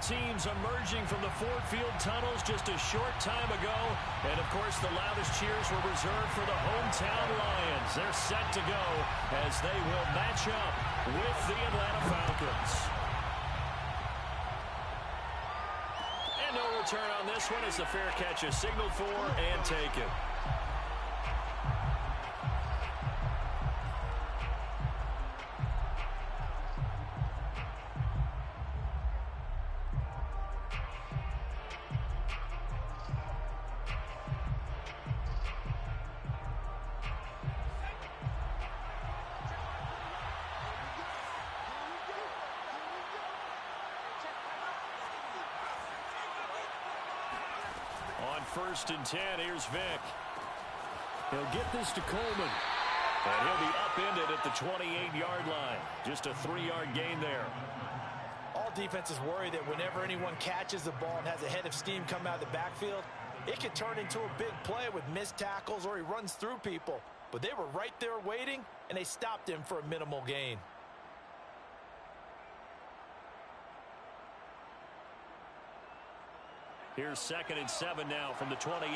teams emerging from the Ford Field tunnels just a short time ago. And, of course, the loudest cheers were reserved for the hometown Lions. They're set to go as they will match up with the Atlanta Falcons. And no return on this one as the fair catch is signaled for and taken. On 1st and 10, here's Vick. He'll get this to Coleman. And he'll be upended at the 28-yard line. Just a 3-yard gain there. All defenses worry that whenever anyone catches the ball and has a head of steam come out of the backfield, it could turn into a big play with missed tackles or he runs through people. But they were right there waiting, and they stopped him for a minimal gain. Here's 2nd and 7 now from the 28.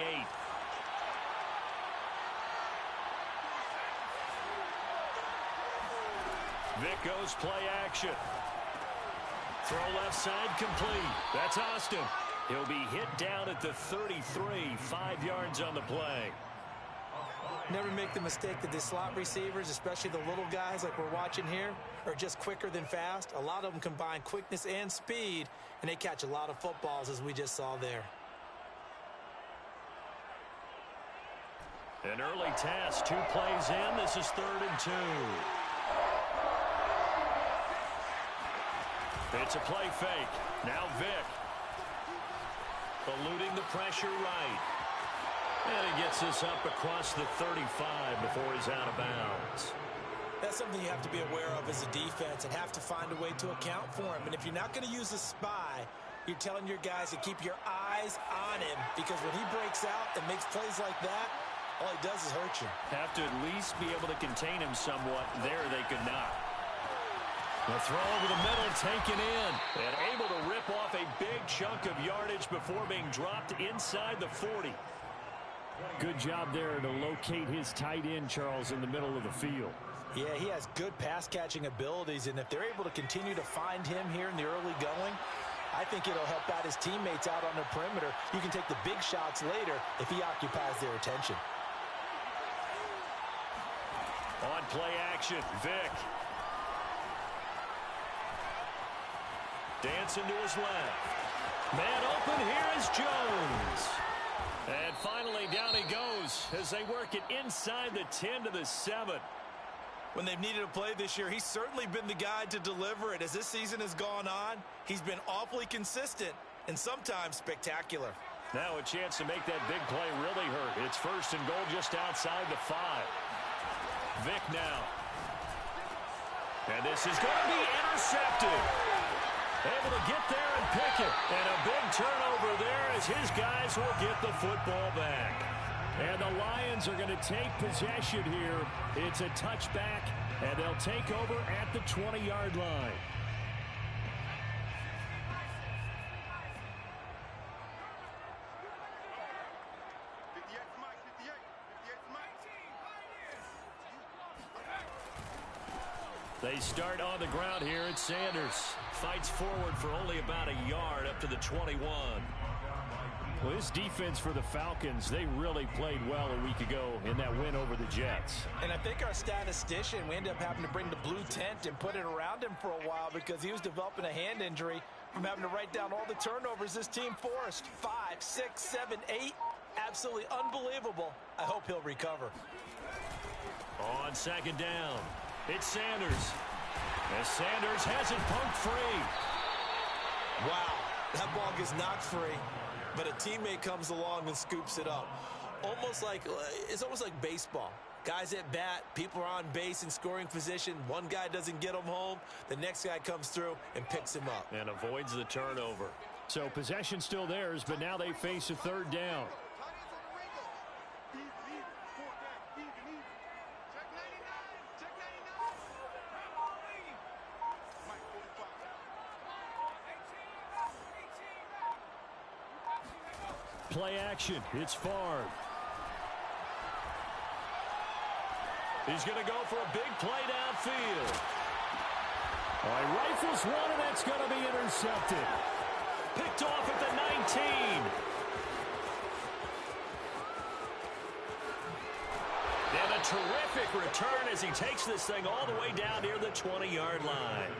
Vick goes play action. Throw left side complete. That's Austin. He'll be hit down at the 33, 5 yards on the play. Never make the mistake that the slot receivers, especially the little guys like we're watching here, are just quicker than fast. A lot of them combine quickness and speed, and they catch a lot of footballs, as we just saw there. An early task, 2 plays in. This is 3rd and 2. It's a play fake. Now Vick. Eluding the pressure right. And he gets this up across the 35 before he's out of bounds. That's something you have to be aware of as a defense and have to find a way to account for him. And if you're not going to use a spy, you're telling your guys to keep your eyes on him, because when he breaks out and makes plays like that, all he does is hurt you. Have to at least be able to contain him somewhat. There they could not. The throw over the middle taken in. And able to rip off a big chunk of yardage before being dropped inside the 40. Good job there to locate his tight end, Charles, in the middle of the field. Yeah, he has good pass-catching abilities, and if they're able to continue to find him here in the early going, I think it'll help out his teammates out on the perimeter. You can take the big shots later if he occupies their attention. On play action, Vick. Dancing to his left. Man open, here is Jones. And finally, down he goes as they work it inside the 10 to the 7. When they've needed a play this year, he's certainly been the guy to deliver it. As this season has gone on, he's been awfully consistent and sometimes spectacular. Now a chance to make that big play really hurt. It's 1st and goal just outside the 5. Vick now. And this is going to be intercepted. Able to get there and pick it. And a big turnover there as his guys will get the football back. And the Lions are going to take possession here. It's a touchback, and they'll take over at the 20-yard line. They start on the ground here. It's Sanders. Fights forward for only about a yard up to the 21. Well, this defense for the Falcons, they really played well a week ago in that win over the Jets. And I think our statistician, we ended up having to bring the blue tent and put it around him for a while because he was developing a hand injury from having to write down all the turnovers this team forced. 5, 6, 7, 8. Absolutely unbelievable. I hope he'll recover. On 2nd down, it's Sanders. As Sanders has it poked free. Wow, that ball gets knocked free, but a teammate comes along and scoops it up. It's almost like baseball. Guys at bat, people are on base in scoring position. One guy doesn't get him home. The next guy comes through and picks him up. And avoids the turnover. So possession still theirs, but now they face a 3rd down. Play action. It's Favre. He's going to go for a big play downfield. All right, rifles one, and that's going to be intercepted. Picked off at the 19. And a terrific return as he takes this thing all the way down near the 20-yard line.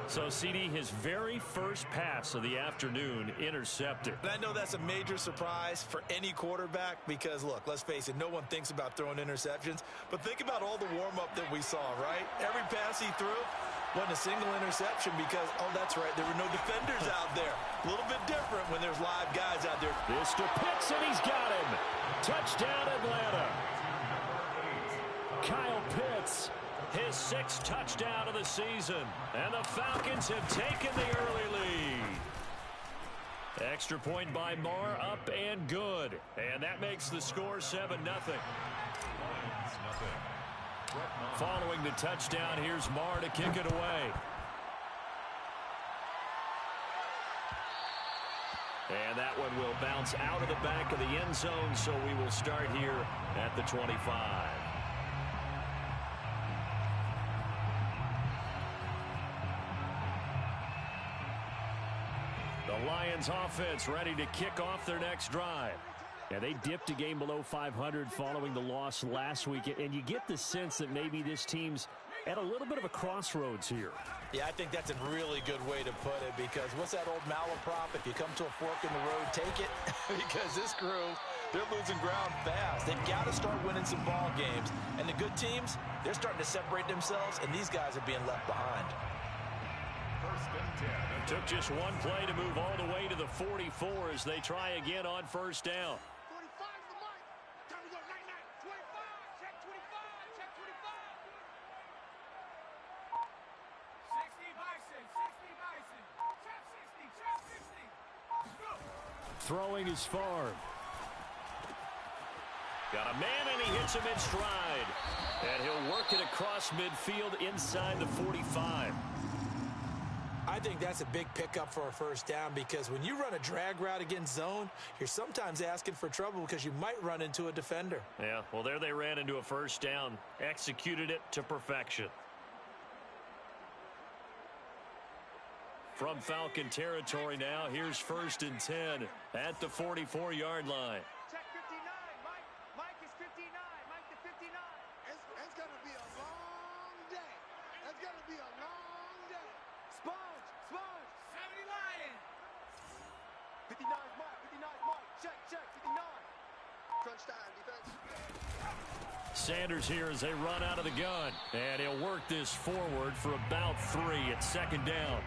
So, CD, his very first pass of the afternoon intercepted. And I know that's a major surprise for any quarterback because, look, let's face it, no one thinks about throwing interceptions. But think about all the warm-up that we saw, right? Every pass he threw wasn't a single interception because, oh, that's right, there were no defenders out there. A little bit different when there's live guys out there. This to Pitts, and he's got him. Touchdown, Atlanta. Kyle Pitts. His 6th touchdown of the season. And the Falcons have taken the early lead. Extra point by Marr, up and good. And that makes the score 7-0. Following the touchdown, here's Marr to kick it away. And that one will bounce out of the back of the end zone, so we will start here at the 25. The Lions offense ready to kick off their next drive. Yeah, they dipped a game below 500 following the loss last week, and you get the sense that maybe this team's at a little bit of a crossroads here. Yeah, I think that's a really good way to put it because what's that old malaprop? If you come to a fork in the road, take it. Because this crew, they're losing ground fast. They've got to start winning some ball games. And the good teams, they're starting to separate themselves, and these guys are being left behind. Took just one play to move all the way to the 44 as they try again on first down. 45 is the mark. Time to go. 99. 25. Check 25. Check 25. 60 Bison. 60 Bison. Check 60. Check 60. Go. Throwing is Favre. Got a man, and he hits him in stride. And he'll work it across midfield inside the 45. I think that's a big pickup for a first down because when you run a drag route against zone, you're sometimes asking for trouble because you might run into a defender. Yeah, well, there they ran into a first down. Executed it to perfection. From Falcon territory now, here's 1st and 10 at the 44-yard line. Check 59. Mike is 59. Mike to 59. It's going to be a long day. It's going to be a long day. Sponge. 70 Lions. 59 is Mike. 59 is Mike. Check. 59. Crunch time, defense. Sanders here as they run out of the gun. And he'll work this forward for about 3 at 2nd down.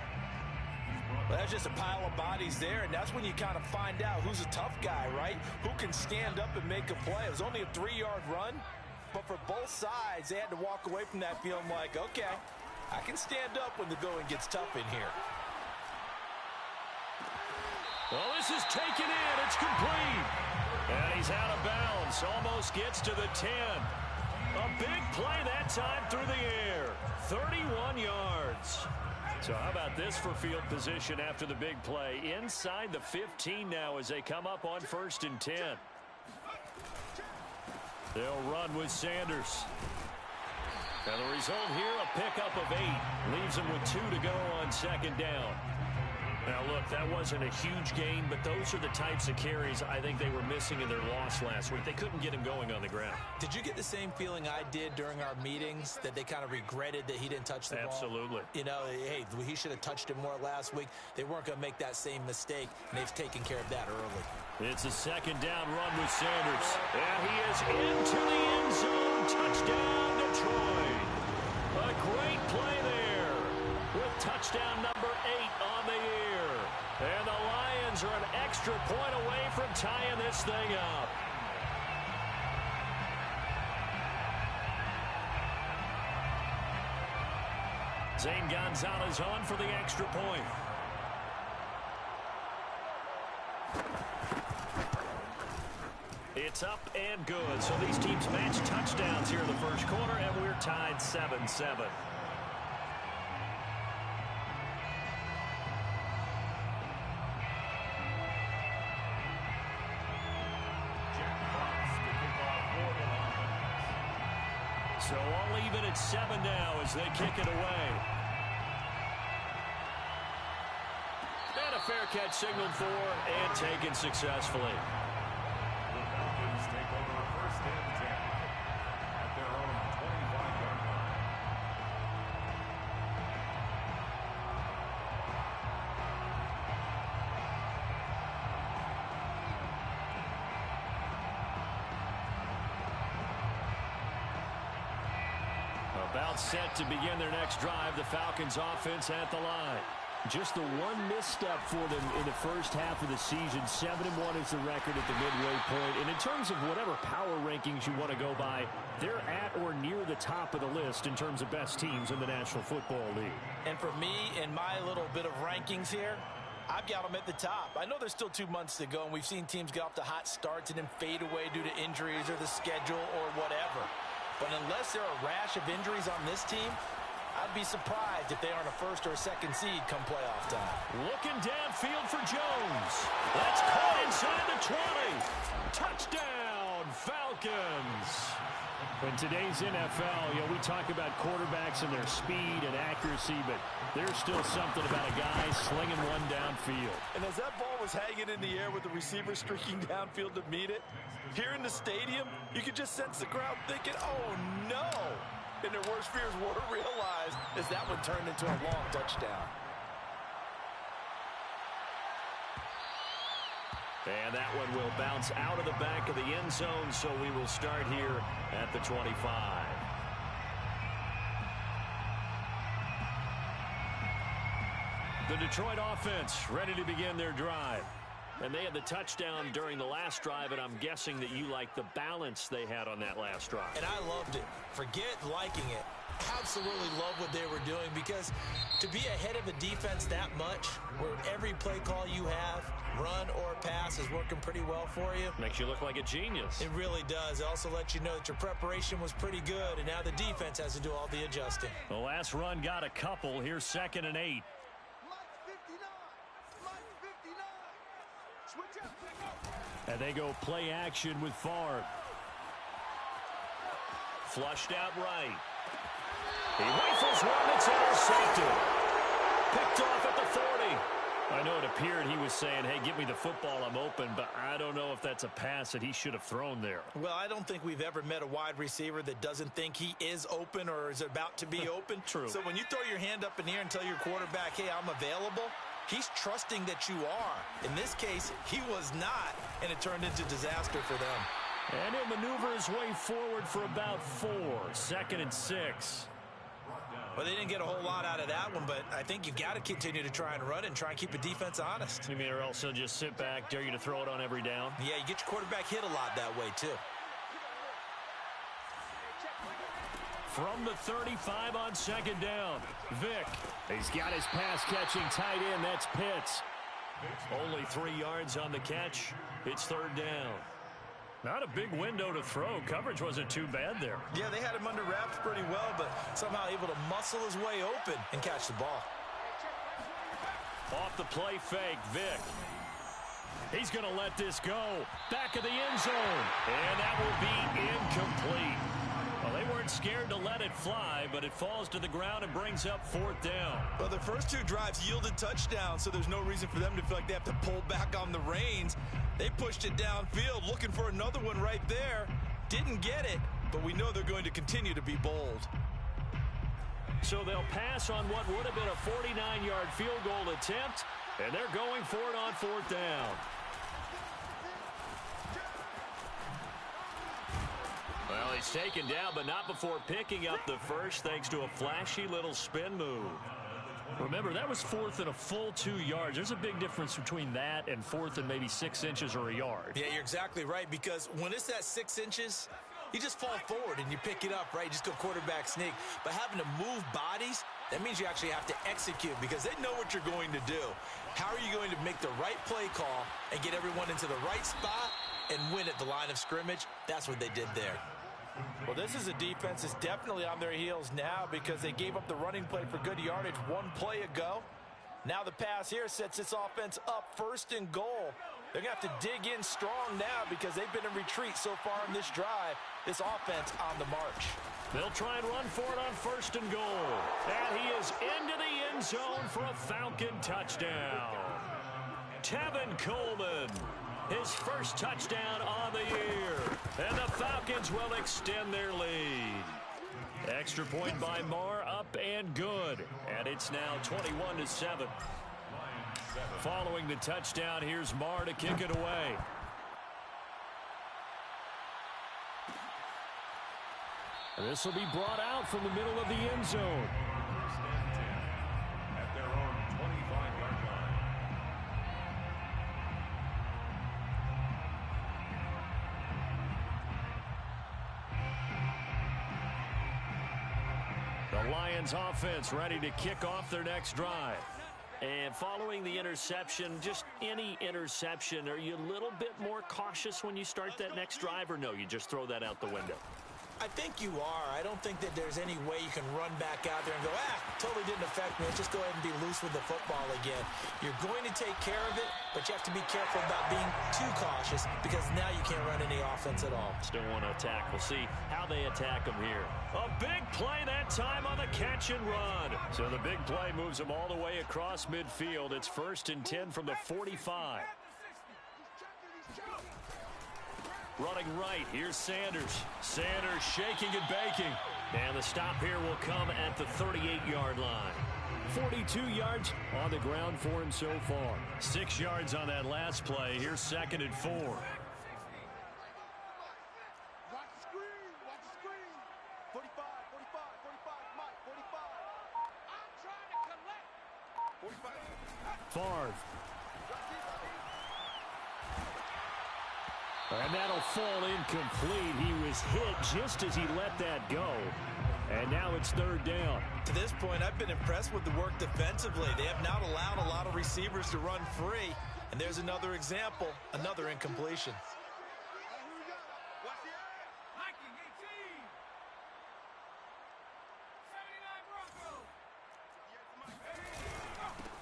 Well, that's just a pile of bodies there, and that's when you kind of find out who's a tough guy, right? Who can stand up and make a play. It was only a 3-yard run, but for both sides, they had to walk away from that feeling like, okay, I can stand up when the going gets tough in here. Well, this is taken in. It's complete. And he's out of bounds. Almost gets to the 10. A big play that time through the air. 31 yards. So how about this for field position after the big play? Inside the 15 now as they come up on 1st and 10. They'll run with Sanders. And the result here, a pickup of 8. Leaves them with 2 to go on 2nd down. Now, look, that wasn't a huge gain, but those are the types of carries I think they were missing in their loss last week. They couldn't get him going on the ground. Did you get the same feeling I did during our meetings, that they kind of regretted that he didn't touch the ball? Absolutely. You know, hey, he should have touched it more last week. They weren't going to make that same mistake, and they've taken care of that early. It's a 2nd down run with Sanders. And he is into the end zone. Touchdown, Detroit. A great play there with touchdown number 8 on the year. And the Lions are an extra point away from tying this thing up. Zane Gonzalez on for the extra point. It's up and good. So these teams match touchdowns here in the first quarter, and we're tied 7-7. So all even at 7 now as they kick it away. And a fair catch signaled for and taken successfully. The Falcons take over first and 10 at their own 25-yard line. About set to begin their next drive, the Falcons offense at the line. Just the one misstep for them in the first half of the season. 7-1 is the record at the midway point. And in terms of whatever power rankings you want to go by, they're at or near the top of the list in terms of best teams in the National Football League. And for me, in my little bit of rankings here, I've got them at the top. I know there's still 2 months to go, and we've seen teams get off to hot starts and then fade away due to injuries or the schedule or whatever. But unless there are a rash of injuries on this team, I'd be surprised if they aren't a first or a second seed come playoff time. Looking downfield for Jones. That's caught inside the 20. Touchdown, Falcons. In today's NFL, we talk about quarterbacks and their speed and accuracy, but there's still something about a guy slinging one downfield. And as that ball was hanging in the air with the receiver streaking downfield to meet it, here in the stadium, you could just sense the crowd thinking, oh, no. And their worst fears were realized as that one turned into a long touchdown. And that one will bounce out of the back of the end zone, so we will start here at the 25. The Detroit offense ready to begin their drive. And they had the touchdown during the last drive, and I'm guessing that you like the balance they had on that last drive. And I loved it. Forget liking it. Absolutely love what they were doing, because to be ahead of a defense that much, where every play call you have, run or pass, is working pretty well for you. Makes you look like a genius. It really does. It also lets you know that your preparation was pretty good, and now the defense has to do all the adjusting. The last run got a couple. Here's 2nd and 8. And they go play action with Favre. Flushed out right. He rifles one. It's intercepted. Picked off at the 40. I know it appeared he was saying, hey, give me the football, I'm open, but I don't know if that's a pass that he should have thrown there. Well, I don't think we've ever met a wide receiver that doesn't think he is open or is about to be open. True. So when you throw your hand up in the air and tell your quarterback, hey, I'm available, he's trusting that you are. In this case, he was not, and it turned into disaster for them. And he'll maneuver his way forward for about 4. 2nd and 6. Well, they didn't get a whole lot out of that one, but I think you've got to continue to try and run and try and keep the defense honest. You mean, or else he'll just sit back, dare you to throw it on every down? Yeah, you get your quarterback hit a lot that way, too. From the 35 on 2nd down, Vick. He's got his pass-catching tight end. That's Pitts. Only 3 yards on the catch. It's 3rd down. Not a big window to throw. Coverage wasn't too bad there. Yeah, they had him under wraps pretty well, but somehow able to muscle his way open and catch the ball. Off the play fake, Vick. He's going to let this go. Back of the end zone. And that will be incomplete. Well, they weren't scared to let it fly, but it falls to the ground and brings up 4th down. Well, the first 2 drives yielded touchdowns, so there's no reason for them to feel like they have to pull back on the reins. They pushed it downfield, looking for another one right there. Didn't get it, but we know they're going to continue to be bold. So they'll pass on what would have been a 49-yard field goal attempt, and they're going for it on 4th down. Well, he's taken down, but not before picking up the first, thanks to a flashy little spin move. Remember, that was 4th and a full 2 yards. There's a big difference between that and 4th and maybe 6 inches or a yard. Yeah, you're exactly right, because when it's that 6 inches, you just fall forward and you pick it up, right? You just go quarterback sneak. But having to move bodies, that means you actually have to execute, because they know what you're going to do. How are you going to make the right play call and get everyone into the right spot and win at the line of scrimmage? That's what they did there. Well, this is a defense that's definitely on their heels now, because they gave up the running play for good yardage 1 play ago. Now the pass here sets this offense up 1st and goal. They're going to have to dig in strong now because they've been in retreat so far in this drive. This offense on the march. They'll try and run for it on 1st and goal. And he is into the end zone for a Falcon touchdown. Tevin Coleman, his first touchdown on the year. And the Falcons will extend their lead. Extra point by Marr, up and good. And it's now 21-7. Following the touchdown, here's Marr to kick it away. This will be brought out from the middle of the end zone. First and 10 at their own 25-yard line. The Lions offense ready to kick off their next drive. And following the interception, just any interception, are you a little bit more cautious when you start that next drive, or no, you just throw that out the window? I think you are. I don't think that there's any way you can run back out there and go, totally didn't affect me. Let's just go ahead and be loose with the football again. You're going to take care of it, but you have to be careful about being too cautious because now you can't run any offense at all. Still want to attack. We'll see how they attack them here. A big play that time on the catch and run. So the big play moves them all the way across midfield. It's 1st and 10 from the 45. Running right, here's Sanders. Sanders shaking and baking. And the stop here will come at the 38-yard line. 42 yards on the ground for him so far. 6 yards on that last play. Here's 2nd and 4. Watch the screen. Watch the screen. 45, 45, 45, Mike, 45. I'm trying to collect. 45. Favre. And that'll fall incomplete. He was hit just as he let that go. And now it's 3rd down. To this point, I've been impressed with the work defensively. They have not allowed a lot of receivers to run free. And there's another example, another incompletion.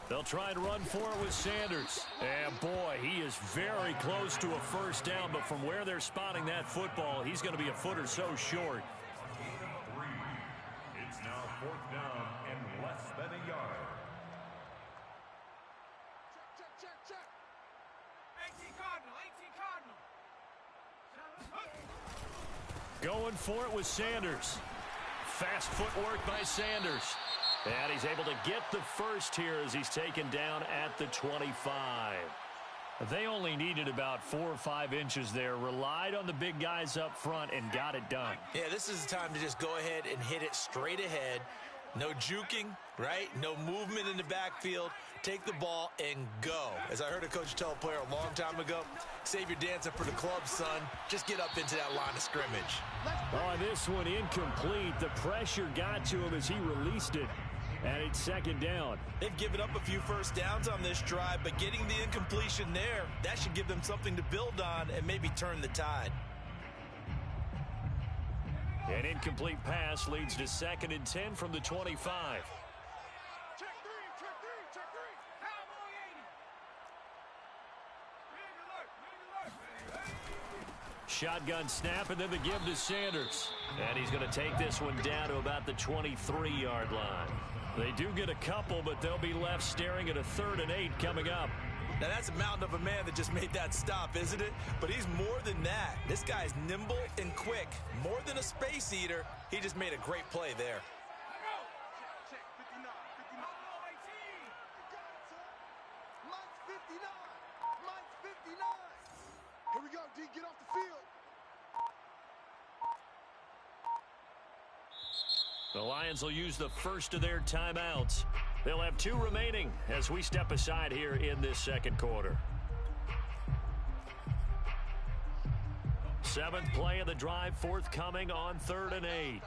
They'll try and run for it with Sanders. And boy, he is very close to a 1st down, but from where they're spotting that football, he's going to be a foot or so short. 3. It's now 4th down and less than a yard. Check. 18 Cardinal. Going for it with Sanders. Fast footwork by Sanders. And he's able to get the first here as he's taken down at the 25. They only needed about 4 or 5 inches there. Relied on the big guys up front and got it done. Yeah, this is the time to just go ahead and hit it straight ahead. No juking, right? No movement in the backfield. Take the ball and go. As I heard a coach tell a player a long time ago, save your dancing for the club, son. Just get up into that line of scrimmage. Oh, this one incomplete. The pressure got to him as he released it. And it's 2nd down. They've given up a few 1st downs on this drive, but getting the incompletion there, that should give them something to build on and maybe turn the tide. An incomplete pass leads to 2nd and 10 from the 25. Check three. Cowboy 80. Shotgun snap and then the give to Sanders. And he's going to take this one down to about the 23-yard line. They do get a couple, but they'll be left staring at a 3rd and 8 coming up. Now, that's a mountain of a man that just made that stop, isn't it? But he's more than that. This guy's nimble and quick. More than a space eater. He just made a great play there. Check. 59. Mike's 59. Mike's 59. Here we go, D. Get off the field. The Lions will use the first of their timeouts. They'll have 2 remaining as we step aside here in this 2nd quarter. 7th play of the drive forthcoming on 3rd and 8.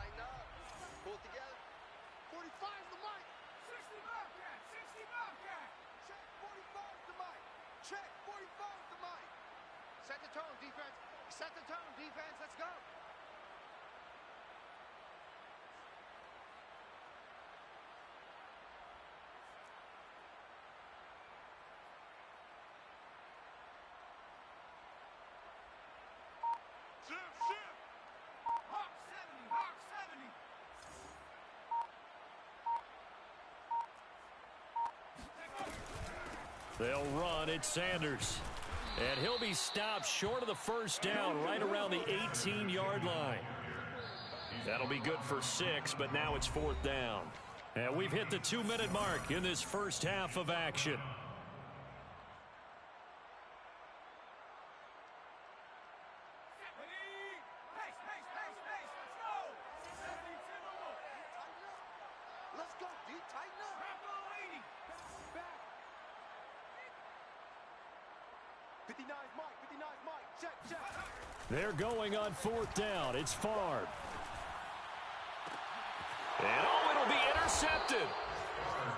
Pull it together. 45's the Mike. 60 Bobcat. 60 Bobcat. Check 45's the Mike. Check 45's the Mike. Set the tone, defense. Set the tone, defense. Let's go. They'll run. It's Sanders. And he'll be stopped short of the first down right around the 18-yard line. That'll be good for 6, but now it's 4th down. And we've hit the 2-minute mark in this first half of action. Let's go, D. Tighten up. Back. 59's Mike. 59's Mike. Check. They're going on 4th down. It's Favre. And it'll be intercepted.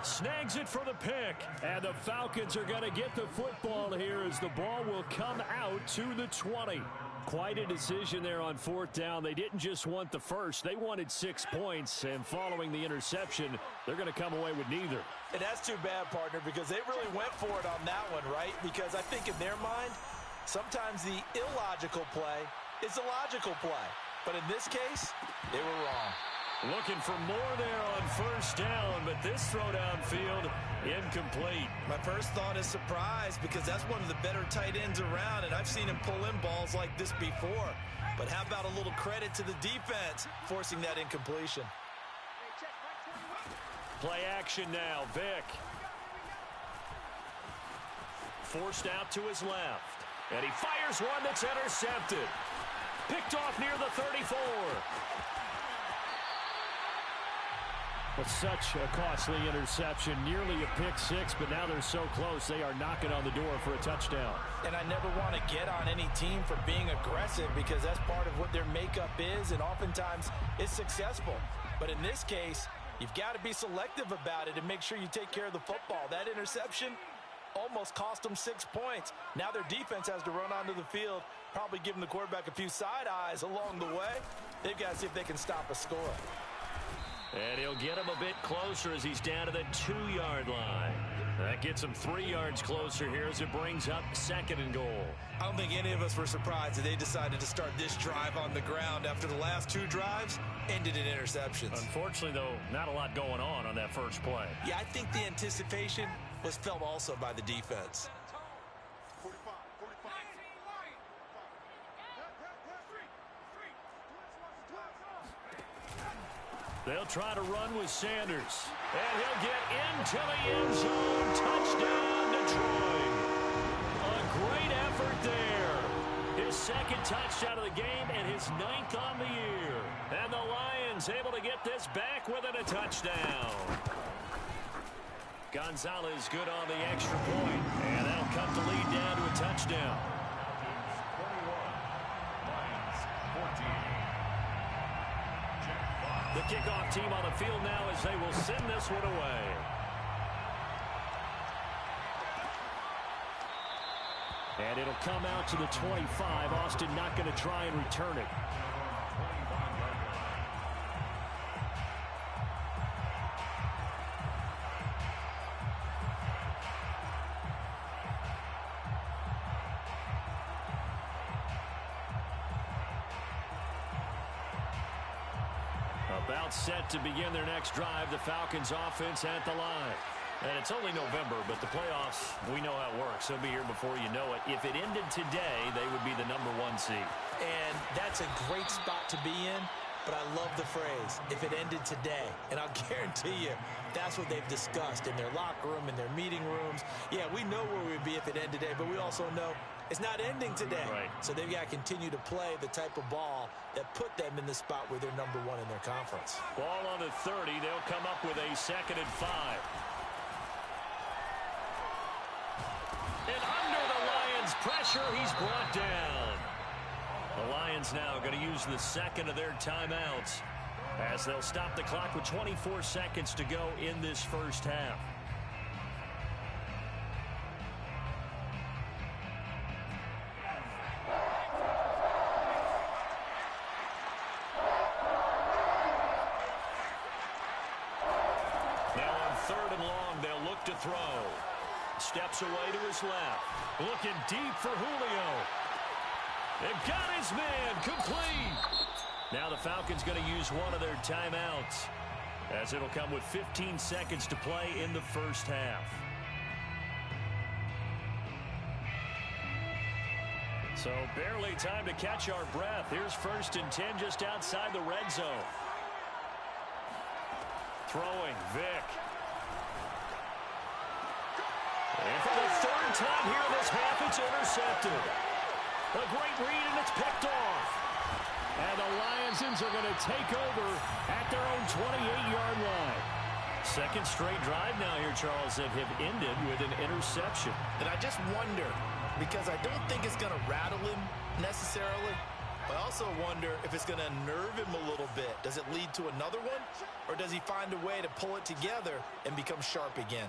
Snags it for the pick. And the Falcons are going to get the football here as the ball will come out to the 20. Quite a decision there on 4th down. They didn't just want the first. They wanted 6 points. And following the interception, they're going to come away with neither. And that's too bad, partner, because they really went for it on that one, right? Because I think in their mind, sometimes the illogical play is a logical play. But in this case, they were wrong. Looking for more there on 1st down, but this throw downfield incomplete. My first thought is surprise because that's one of the better tight ends around, and I've seen him pull in balls like this before. But how about a little credit to the defense forcing that incompletion? Play action now. Vic. Forced out to his left. And he fires one that's intercepted. Picked off near the 34. But such a costly interception, nearly a pick 6, but now they're so close they are knocking on the door for a touchdown. And I never want to get on any team for being aggressive because that's part of what their makeup is, and oftentimes it's successful. But in this case, you've got to be selective about it and make sure you take care of the football. That interception almost cost them 6 points. Now their defense has to run onto the field, probably giving the quarterback a few side eyes along the way. They've got to see if they can stop a score. And he'll get him a bit closer as he's down to the 2-yard line. That gets him 3 yards closer here as it brings up 2nd and goal. I don't think any of us were surprised that they decided to start this drive on the ground after the last 2 drives ended in interceptions. Unfortunately, though, not a lot going on that first play. Yeah, I think the anticipation was felt also by the defense. 45. They'll try to run with Sanders. And he'll get into the end zone. Touchdown, Detroit. A great effort there. His 2nd touchdown of the game and his 9th on the year. And the Lions able to get this back within a touchdown. Gonzalez good on the extra point. And that'll cut the lead down to a touchdown. 21, Lions 14. The kickoff team on the field now as they will send this one away. And it'll come out to the 25. Austin not going to try and return it. About set to begin their next drive. The Falcons offense at the line. And it's only November, but the playoffs, we know how it works. They'll be here before you know it. If it ended today, they would be the #1 seed. And that's a great spot to be in, but I love the phrase, if it ended today. And I'll guarantee you, that's what they've discussed in their locker room, in their meeting rooms. Yeah, we know where we'd be if it ended today, but we also know it's not ending today. Right. So they've got to continue to play the type of ball that put them in the spot where they're #1 in their conference. Ball on the 30. They'll come up with a 2nd and 5. And under the Lions' pressure, he's brought down. The Lions now going to use the 2nd of their timeouts as they'll stop the clock with 24 seconds to go in this first half. Now on 3rd and long, they'll look to throw. Steps away to his left. Looking deep for Julio. And got his man complete. Now the Falcons going to use one of their timeouts as it'll come with 15 seconds to play in the first half. So barely time to catch our breath. Here's 1st and 10 just outside the red zone. Throwing, Vic. And for the 3rd time here in this half, it's intercepted. A great read, and it's picked off. And the Lions are going to take over at their own 28-yard line. 2nd straight drive now here, Charles, that have ended with an interception. And I just wonder, because I don't think it's going to rattle him necessarily, but I also wonder if it's going to unnerve him a little bit. Does it lead to another one, or does he find a way to pull it together and become sharp again?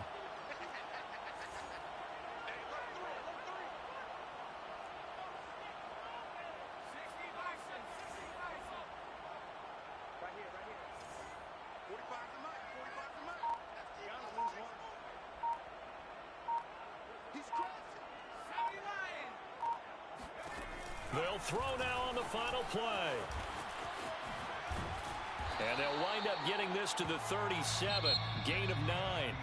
They'll throw now on the final play. And they'll wind up getting this to the 37. Gain of 9.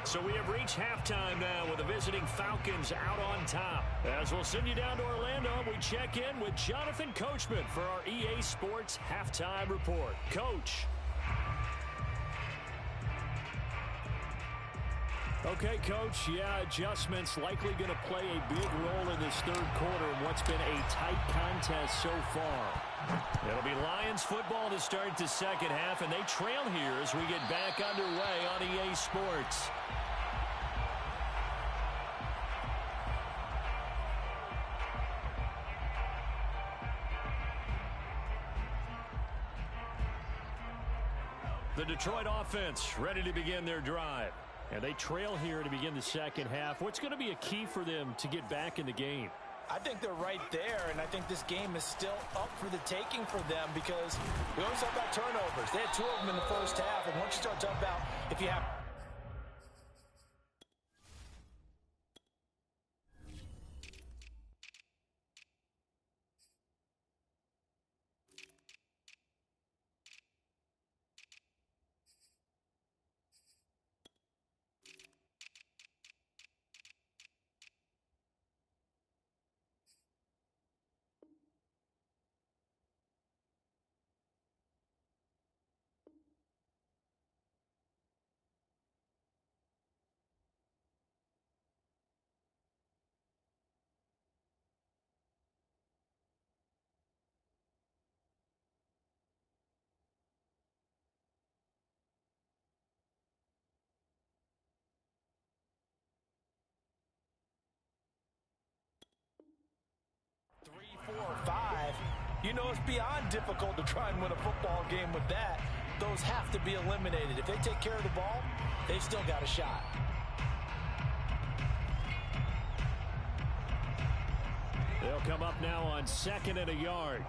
So we have reached halftime now with the visiting Falcons out on top. As we'll send you down to Orlando, we check in with Jonathan Coachman for our EA Sports Halftime Report. Coach. Okay, Coach, yeah, adjustments likely going to play a big role in this 3rd quarter in what's been a tight contest so far. It'll be Lions football to start the 2nd half, and they trail here as we get back underway on EA Sports. The Detroit offense ready to begin their drive. And they trail here to begin the 2nd half. What's going to be a key for them to get back in the game? I think they're right there, and I think this game is still up for the taking for them because we always talk about turnovers. They had 2 of them in the 1st half, and once you start talking about if you have or 5, you know it's beyond difficult to try and win a football game with that. Those have to be eliminated. If they take care of the ball, they've still got a shot. They'll come up now on 2nd and a yard.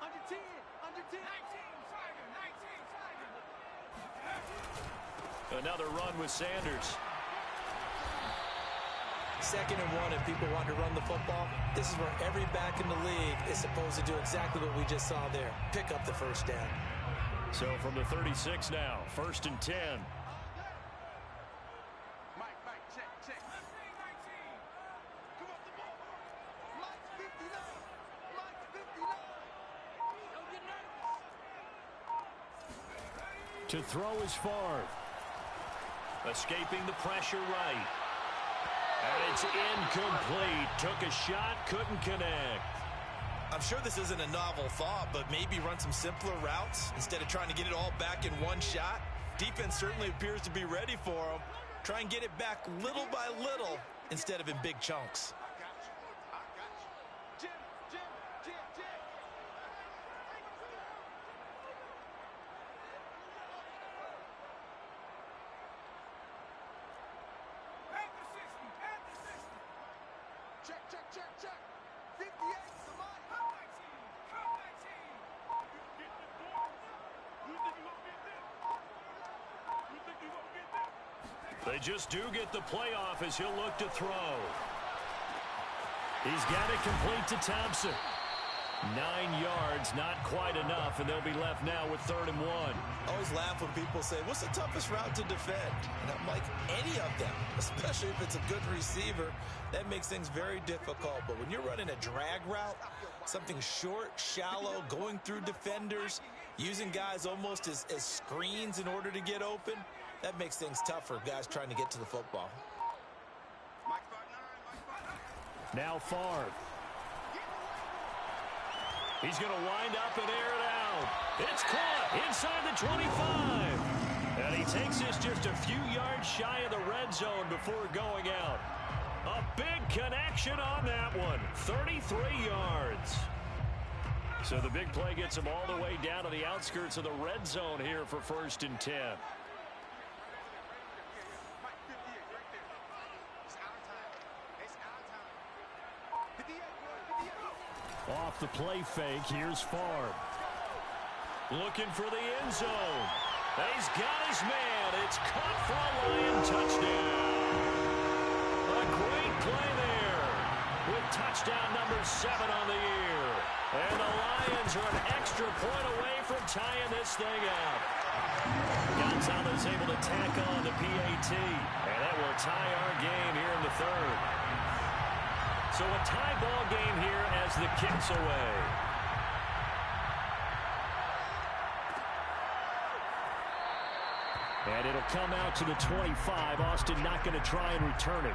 Under 10, under 10. Another run with Sanders. 2nd and 1, and people want to run the football. This is where every back in the league is supposed to do exactly what we just saw there. Pick up the 1st down. So from the 36 now, 1st and 10. Mike, check. Come up the ball. Mike's 59. Mike's 59. Don't get nervous. To throw is far. Escaping the pressure right. And it's incomplete. Took a shot, couldn't connect. I'm sure this isn't a novel thought, but maybe run some simpler routes instead of trying to get it all back in one shot. Defense certainly appears to be ready for them. Try and get it back little by little instead of in big chunks. I got you. Jim. Check. 58 to Mike. Come back team. You think you gonna get there? They just do get the playoff as he'll look to throw. He's got it complete to Thompson. 9 yards, not quite enough, and they'll be left now with 3rd and 1. I always laugh when people say, what's the toughest route to defend? And I'm like, any of them, especially if it's a good receiver. That makes things very difficult. But when you're running a drag route, something short, shallow, going through defenders, using guys almost as screens in order to get open, that makes things tough for guys trying to get to the football. Now Favre. He's going to wind up and air it out. It's caught inside the 25. And he takes this just a few yards shy of the red zone before going out. A big connection on that one. 33 yards. So the big play gets him all the way down to the outskirts of the red zone here for 1st and 10. Off the play fake, here's Favre. Looking for the end zone. He's got his man. It's caught for a Lion touchdown. A great play there with touchdown number 7 on the year. And the Lions are an extra point away from tying this thing up. Gonzalez able to tack on the PAT. And that will tie our game here in the 3rd. So a tie ball game here as the kick's away. And it'll come out to the 25. Austin not going to try and return it.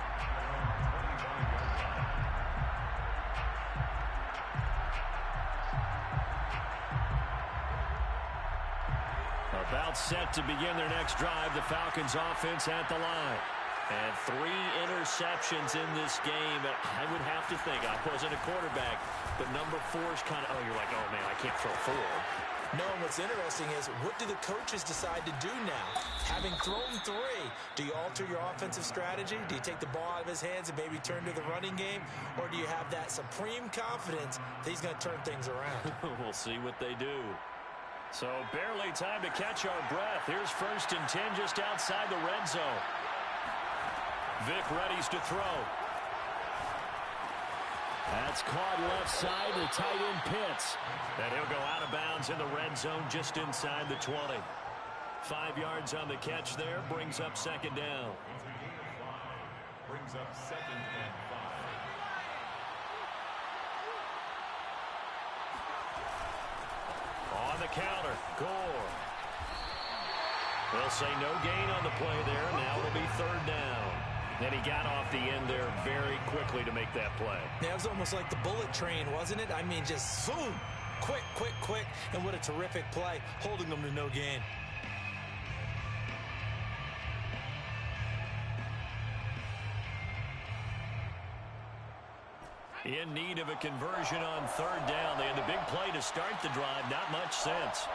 About set to begin their next drive. The Falcons offense at the line. And 3 interceptions in this game. I would have to think, I wasn't a quarterback, but number 4 is kind of, you're like, oh, man, I can't throw 4. No, and what's interesting is, what do the coaches decide to do now? Having thrown 3, do you alter your offensive strategy? Do you take the ball out of his hands and maybe turn to the running game? Or do you have that supreme confidence that he's going to turn things around? We'll see what they do. So barely time to catch our breath. Here's 1st and 10 just outside the red zone. Vic readies to throw. That's caught left side. The tight end Pitts. And he'll go out of bounds in the red zone just inside the 20. 5 yards on the catch there. Brings up 2nd down. Brings up 2nd and 5. On the counter, Gore. They'll say no gain on the play there. Now it'll be 3rd down. And he got off the end there very quickly to make that play. Yeah, it was almost like the bullet train, wasn't it? I mean, just boom, quick, quick, quick. And what a terrific play, holding them to no gain. In need of a conversion on 3rd down. They had the big play to start the drive. Not much sense.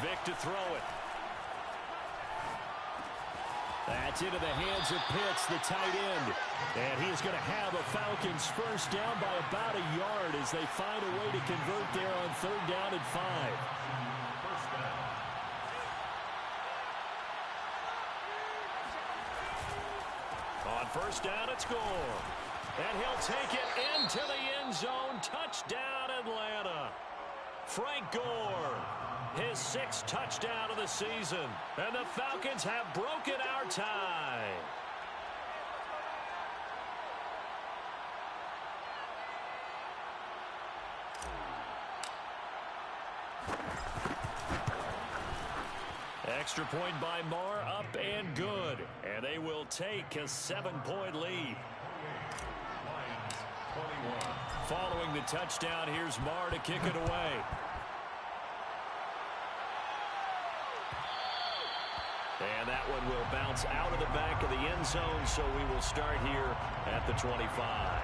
Vic to throw it. That's into the hands of Pitts, the tight end. And he's going to have a Falcons 1st down by about a yard as they find a way to convert there on 3rd down and 5. First down. On 1st down, it's Gore. And he'll take it into the end zone. Touchdown, Atlanta. Frank Gore. His 6th touchdown of the season. And the Falcons have broken our tie. Extra point by Marr, up and good. And they will take a 7-point lead. Lions 21. Following the touchdown, here's Marr to kick it away. And that one will bounce out of the back of the end zone, so we will start here at the 25.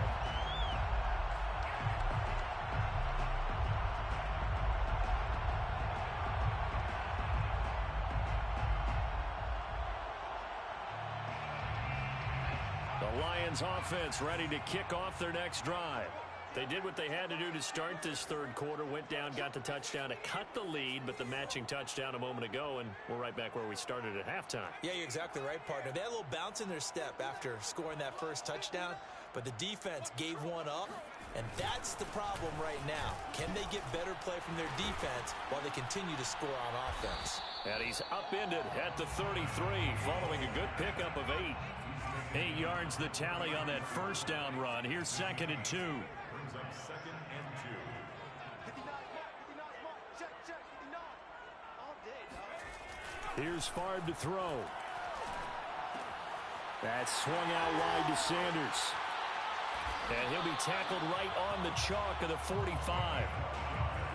The Lions offense ready to kick off their next drive. They did what they had to do to start this 3rd quarter, went down, got the touchdown to cut the lead, but the matching touchdown a moment ago, and we're right back where we started at halftime. Yeah, you're exactly right, partner. They had a little bounce in their step after scoring that 1st touchdown, but the defense gave one up, And that's the problem right now. Can they get better play from their defense while they continue to score on offense? And he's upended at the 33 following a good pickup of 8. 8 yards the tally on that first down run. Here's 2nd and 2. Brings up 2nd and 2. 59 mark. Check, 59. All day, dog. Here's Favre to throw. That's swung out wide to Sanders. And he'll be tackled right on the chalk of the 45.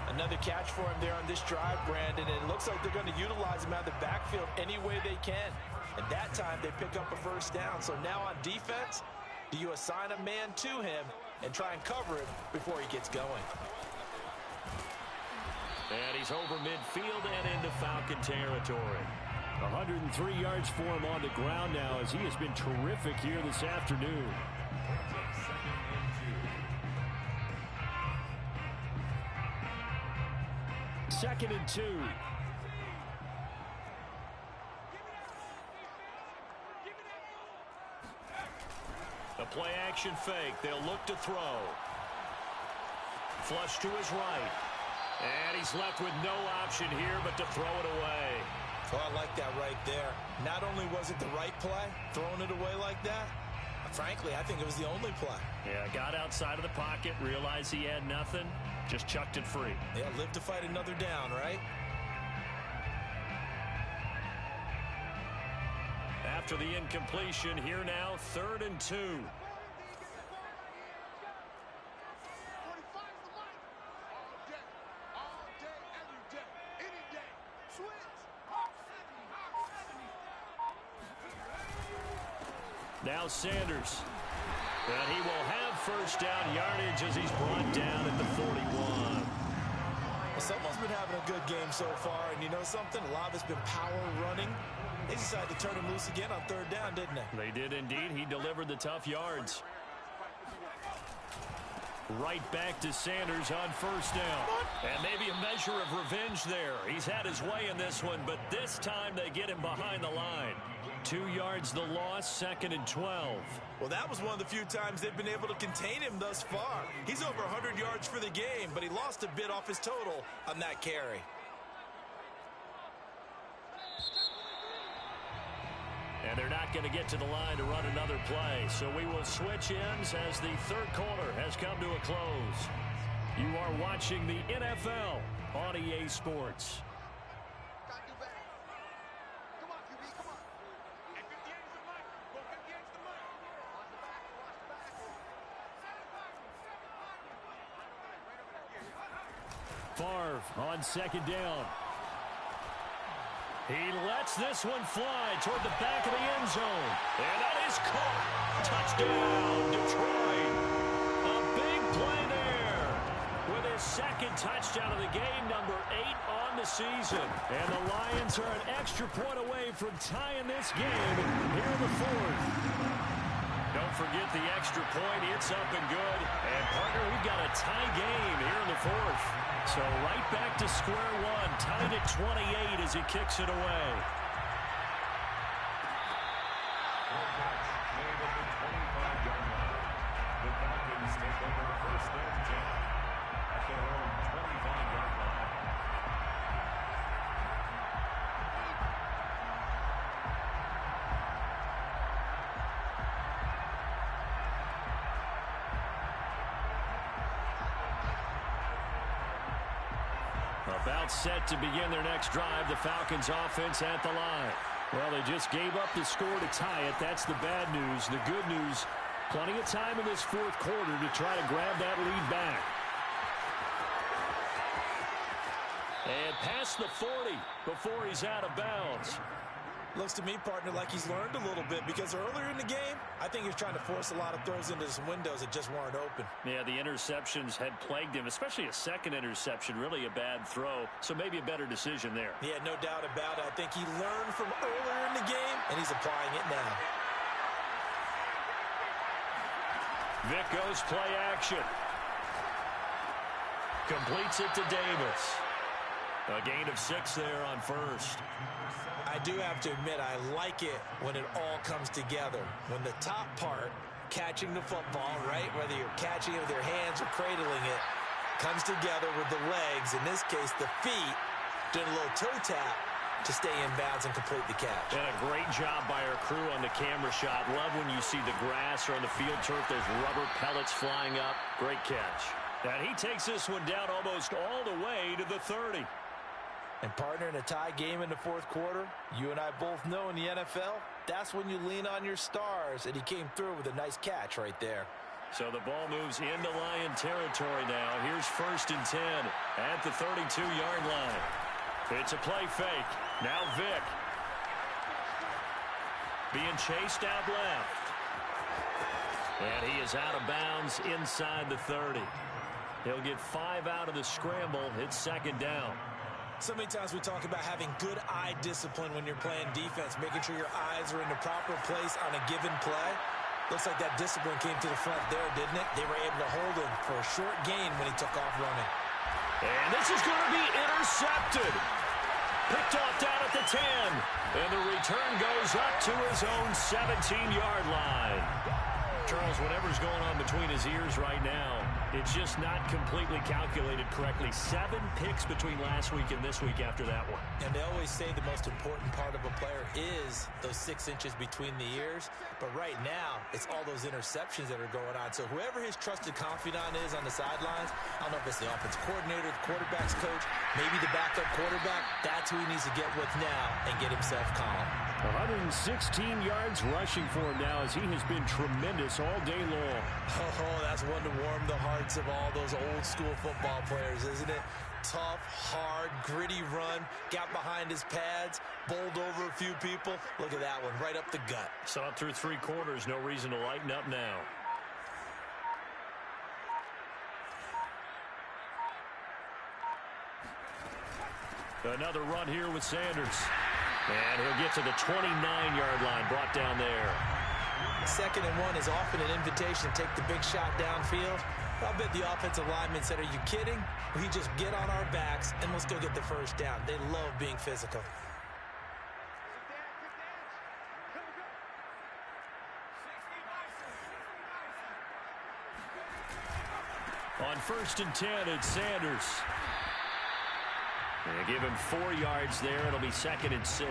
Another catch for him there on this drive, Brandon. And it looks like they're going to utilize him out of the backfield any way they can. And that time they pick up a first down. So now on defense, do you assign a man to him and try and cover him before he gets going? And he's over midfield and into Falcon territory. 103 yards for him on the ground now as he has been terrific here this afternoon. Second and 2. The play action fake. They'll look to throw. Flush to his right. And he's left with no option here but to throw it away. Oh, I like that right there. Not only was it the right play, throwing it away like that, frankly, I think it was the only play. Yeah, got outside of the pocket, realized he had nothing, just chucked it free. Yeah, live to fight another down, right? After the incompletion, here now, 3rd and 2. 45's the mic. All day, every day, any day. Switch. Now Sanders. And he will have first down yardage as he's brought down at the 41. Well, someone's been having a good game so far, and you know something? A lot of it's been power running. They decided to turn him loose again on 3rd down, didn't they? They did indeed. He delivered the tough yards. Right back to Sanders on first down. And maybe a measure of revenge there. He's had his way in this one, but this time they get him behind the line. 2 yards the loss, 2nd and 12. Well, that was one of the few times they've been able to contain him thus far. He's over 100 yards for the game, but he lost a bit off his total on that carry. And they're not going to get to the line to run another play. So we will switch ends as the 3rd quarter has come to a close. You are watching the NFL on EA Sports. Gotta do better. Come on, QB, come on. And 58's the mic. Go 58's the mic. Watch the back, watch the back. Favre on 2nd down. He lets this one fly toward the back of the end zone. And that is caught. Touchdown, Detroit. A big play there with his 2nd touchdown of the game, number 8 on the season. And the Lions are an extra point away from tying this game here in the 4th. Don't forget the extra point. It's up and good. And, partner, we've got a tie game here in the 4th. So right back to square one, tied at 28 as he kicks it away. Made at the 25-yard line. The Falcons take over 1st and 10 at their own 25-yard line. About set to begin their next drive, the Falcons offense at the line. Well, they just gave up the score to tie it. That's the bad news. The good news, plenty of time in this 4th quarter to try to grab that lead back. And past the 40 before he's out of bounds. Looks to me, partner, like he's learned a little bit because earlier in the game, I think he was trying to force a lot of throws into some windows that just weren't open. Yeah, the interceptions had plagued him, especially a 2nd interception, really a bad throw. So maybe a better decision there. Yeah, no doubt about it. I think he learned from earlier in the game, and he's applying it now. Vic goes play action. Completes it to Davis. A gain of 6 there on first. I do have to admit, I like it when it all comes together. When the top part catching the football, right? Whether you're catching it with your hands or cradling it, comes together with the legs, in this case the feet, doing a little toe tap to stay in bounds and complete the catch. And a great job by our crew on the camera shot. Love when you see the grass or on the field turf, those rubber pellets flying up. Great catch. And he takes this one down almost all the way to the 30. And partner, in a tie game in the fourth quarter, you and I both know in the NFL, that's when you lean on your stars, and he came through with a nice catch right there. So the ball moves into Lion territory now. Here's 1st and 10 at the 32-yard line. It's a play fake. Now Vic. Being chased out left. And he is out of bounds inside the 30. He'll get 5 out of the scramble. It's 2nd down. So many times we talk about having good eye discipline when you're playing defense, making sure your eyes are in the proper place on a given play. Looks like that discipline came to the front there, didn't it? They were able to hold him for a short gain when he took off running. And this is going to be intercepted. Picked off down at the 10. And the return goes up to his own 17-yard line. Charles, whatever's going on between his ears right now, it's just not completely calculated correctly. 7 picks between last week and this week after that one. And they always say the most important part of a player is those 6 inches between the ears. But right now, it's all those interceptions that are going on. So whoever his trusted confidant is on the sidelines, I don't know if it's the offensive coordinator, the quarterback's coach, maybe the backup quarterback, that's who he needs to get with now and get himself calm. 116 yards rushing for him now as he has been tremendous all day long. Oh, that's one to warm the hearts of all those old-school football players, isn't it? Tough, hard, gritty run, got behind his pads, bowled over a few people. Look at that one, right up the gut. Saw it through 3 quarters, no reason to lighten up now. Another run here with Sanders. And he'll get to the 29-yard line, brought down there. 2nd and 1 is often an invitation to take the big shot downfield. I bet the offensive lineman said, are you kidding? We just get on our backs and let's go get the 1st down. They love being physical. On 1st and 10, it's Sanders. And give him 4 yards there. It'll be 2nd and 6.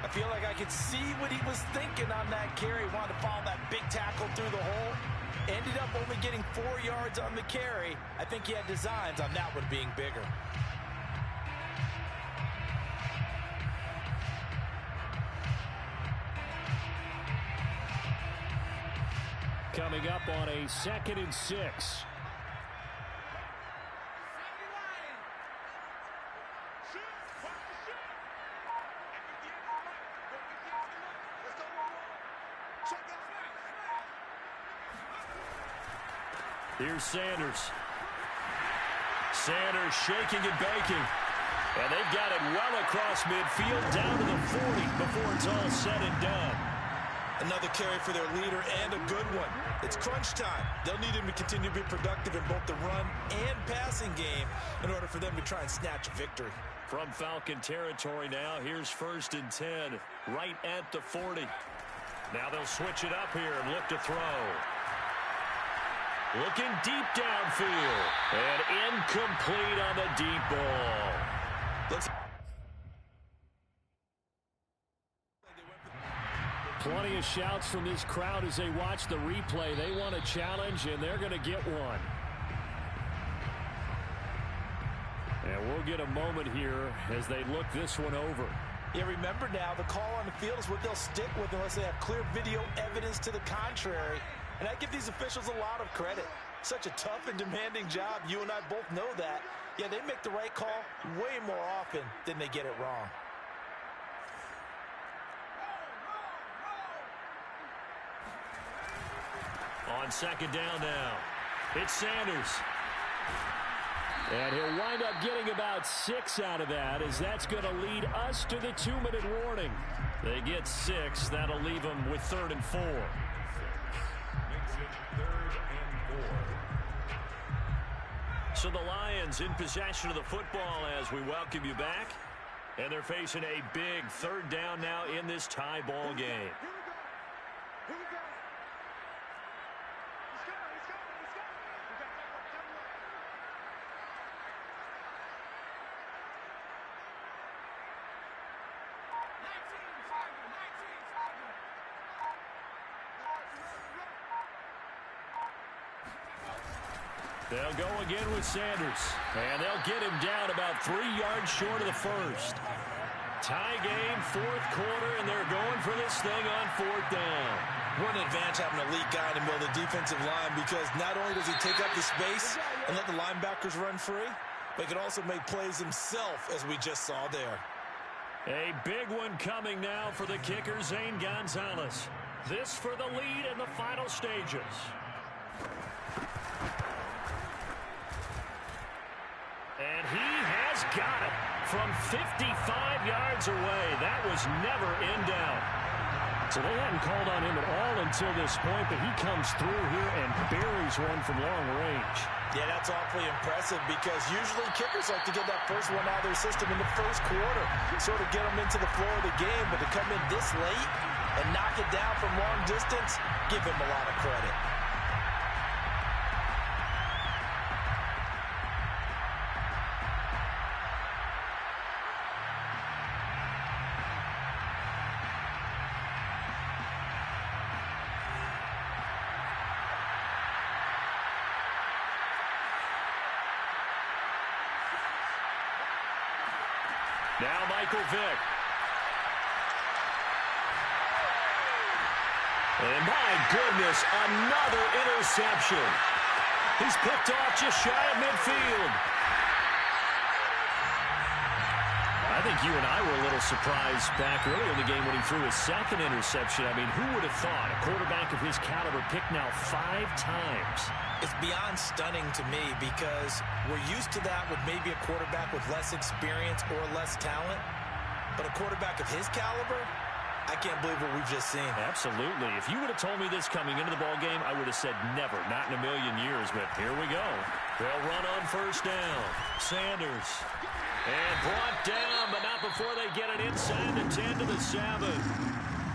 I feel like I could see what he was thinking on that carry. Wanted to follow that big tackle through the hole. Ended up only getting 4 yards on the carry. I think he had designs on that one being bigger. Coming up on a 2nd and 6. Here's Sanders. Sanders shaking and baking. And they've got it well across midfield down to the 40 before it's all said and done. Another carry for their leader and a good one. It's crunch time. They'll need him to continue to be productive in both the run and passing game in order for them to try and snatch a victory. From Falcon territory now, here's 1st and 10, right at the 40. Now they'll switch it up here and look to throw. Looking deep downfield. And incomplete on the deep ball. Plenty of shouts from this crowd as they watch the replay. They want a challenge, and they're going to get one. And we'll get a moment here as they look this one over. Yeah, remember now, the call on the field is what they'll stick with unless they have clear video evidence to the contrary. And I give these officials a lot of credit. Such a tough and demanding job. You and I both know that. Yeah, they make the right call way more often than they get it wrong. On 2nd down now, it's Sanders. And he'll wind up getting about 6 out of that, as that's going to lead us to the 2-minute warning. They get 6. That'll leave them with 3rd and 4. Makes it 3rd and 4. So the Lions in possession of the football as we welcome you back. And they're facing a big 3rd down now in this tie ball game. They'll go again with Sanders. And they'll get him down about 3 yards short of the first. Tie game, fourth quarter, and they're going for this thing on fourth down. What an advantage having an elite guy in the middle of the defensive line, because not only does he take up the space and let the linebackers run free, but he can also make plays himself, as we just saw there. A big one coming now for the kicker, Zane Gonzalez. This for the lead in the final stages. And he has got it from 55 yards away. That was never in doubt. So they hadn't called on him at all until this point, but he comes through here and buries one from long range. Yeah, that's awfully impressive, because usually kickers like to get that first one out of their system in the first quarter, sort of get them into the flow of the game, but to come in this late and knock it down from long distance, give him a lot of credit. Now Michael Vick. And my goodness, another interception. He's picked off just shy of midfield. I think you and I were a little surprised back earlier in the game when he threw his second interception. I mean, who would have thought a quarterback of his caliber picked now 5 times? It's beyond stunning to me, because we're used to that with maybe a quarterback with less experience or less talent. But a quarterback of his caliber, I can't believe what we've just seen. Absolutely. If you would have told me this coming into the ball game, I would have said never, not in a million years. But here we go. They'll run on first down. Sanders. And brought down, but not before they get it inside the 10 to the 7.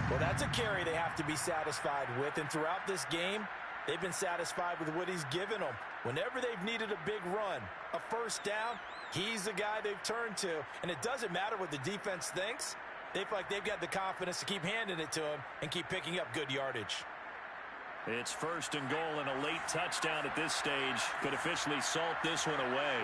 Well, that's a carry they have to be satisfied with. And throughout this game, they've been satisfied with what he's given them. Whenever they've needed a big run, a first down, he's the guy they've turned to. And it doesn't matter what the defense thinks. They feel like they've got the confidence to keep handing it to him and keep picking up good yardage. It's first and goal, and a late touchdown at this stage could officially salt this one away.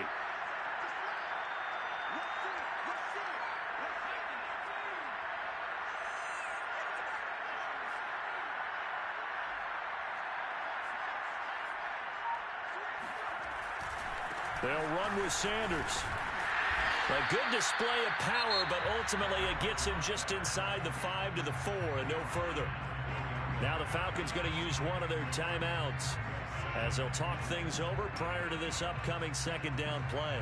They'll run with Sanders. A good display of power, but ultimately it gets him just inside the 5 to the 4 and no further. Now the Falcons going to use one of their timeouts as they'll talk things over prior to this upcoming second down play.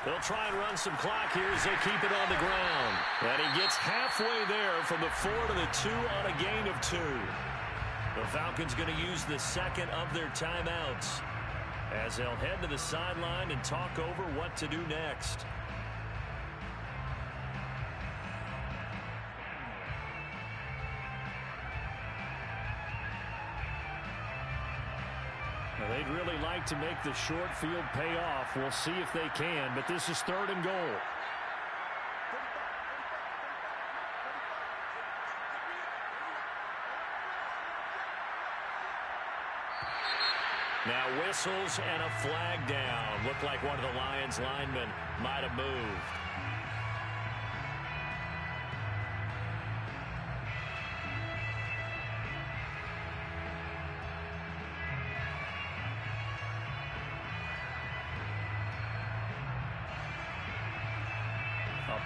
They'll try and run some clock here as they keep it on the ground. And he gets halfway there from the 4 to the 2 on a gain of 2. The Falcons going to use the second of their timeouts as they'll head to the sideline and talk over what to do next. They'd really like to make the short field pay off. We'll see if they can, but this is third and goal. Now whistles and a flag down. Looked like one of the Lions linemen might have moved.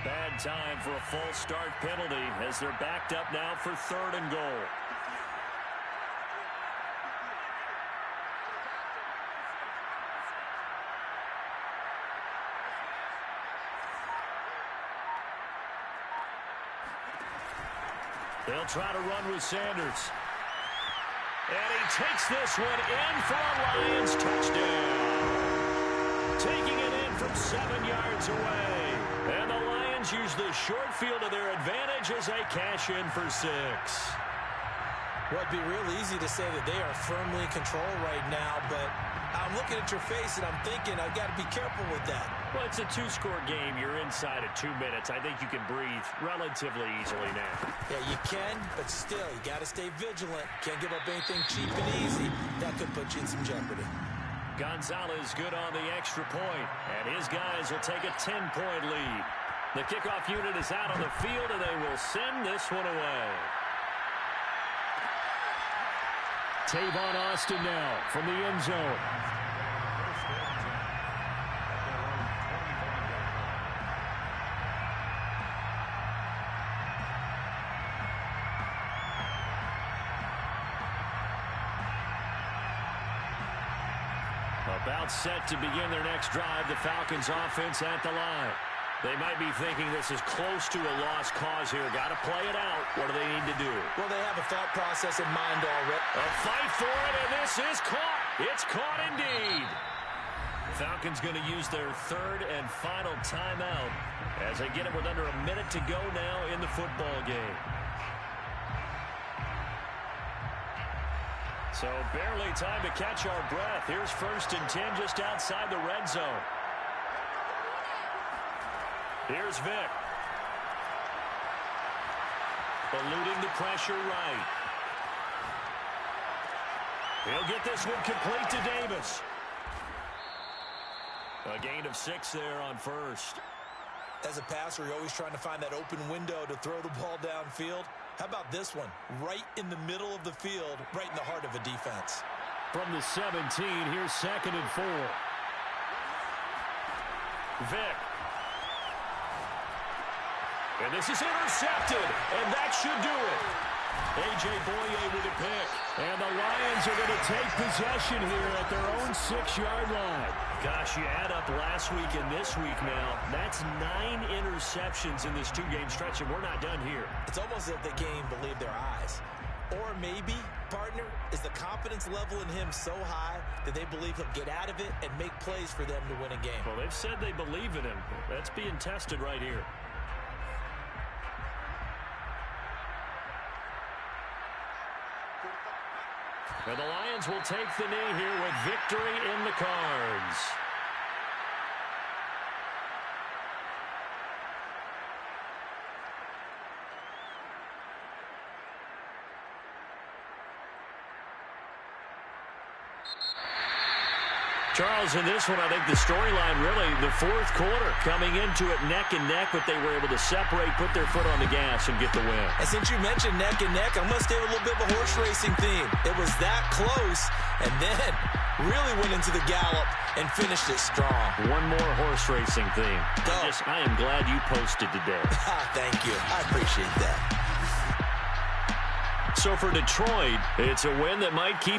Bad time for a false start penalty as they're backed up now for third and goal. They'll try to run with Sanders. And he takes this one in for a Lions touchdown. Taking it in from 7 yards away. And the Lions use the short field to their advantage as they cash in for 6. Well, it'd be real easy to say that they are firmly in control right now, but I'm looking at your face and I'm thinking I've got to be careful with that. Well, it's a two-score game. You're inside of 2 minutes. I think you can breathe relatively easily now. Yeah, you can, but still, you got to stay vigilant. Can't give up anything cheap and easy. That could put you in some jeopardy. Gonzalez good on the extra point, and his guys will take a 10-point lead. The kickoff unit is out on the field, and they will send this one away. Tavon Austin now from the end zone. About set to begin their next drive, the Falcons offense at the line. They might be thinking this is close to a lost cause here. Got to play it out. What do they need to do? Well, they have a thought process in mind already. A fight for it, and this is caught. It's caught indeed. Falcons going to use their third and final timeout as they get it with under a minute to go now in the football game. So barely time to catch our breath. Here's 1st and 10 just outside the red zone. Here's Vic. Eluding the pressure right. He'll get this one complete to Davis. A gain of 6 there on first. As a passer, you're always trying to find that open window to throw the ball downfield. How about this one? Right in the middle of the field, right in the heart of a defense. From the 17, here's 2nd and 4. Vic. And this is intercepted, and that should do it. A.J. Boye with a pick. And the Lions are going to take possession here at their own 6-yard line. Gosh, you add up last week and this week now. That's 9 interceptions in this 2-game stretch, and we're not done here. It's almost as if they can't even believe their eyes. Or maybe, partner, is the confidence level in him so high that they believe he'll get out of it and make plays for them to win a game. Well, they've said they believe in him. That's being tested right here. And the Lions will take the knee here with victory in the cards. Charles, in this one, I think the storyline really, the 4th quarter, coming into it neck and neck, but they were able to separate, put their foot on the gas, and get the win. And since you mentioned neck and neck, I'm going to stay with a little bit of a horse racing theme. It was that close, and then really went into the gallop and finished it strong. One more horse racing theme. I am glad you posted today. Thank you. I appreciate that. So for Detroit, it's a win that might keep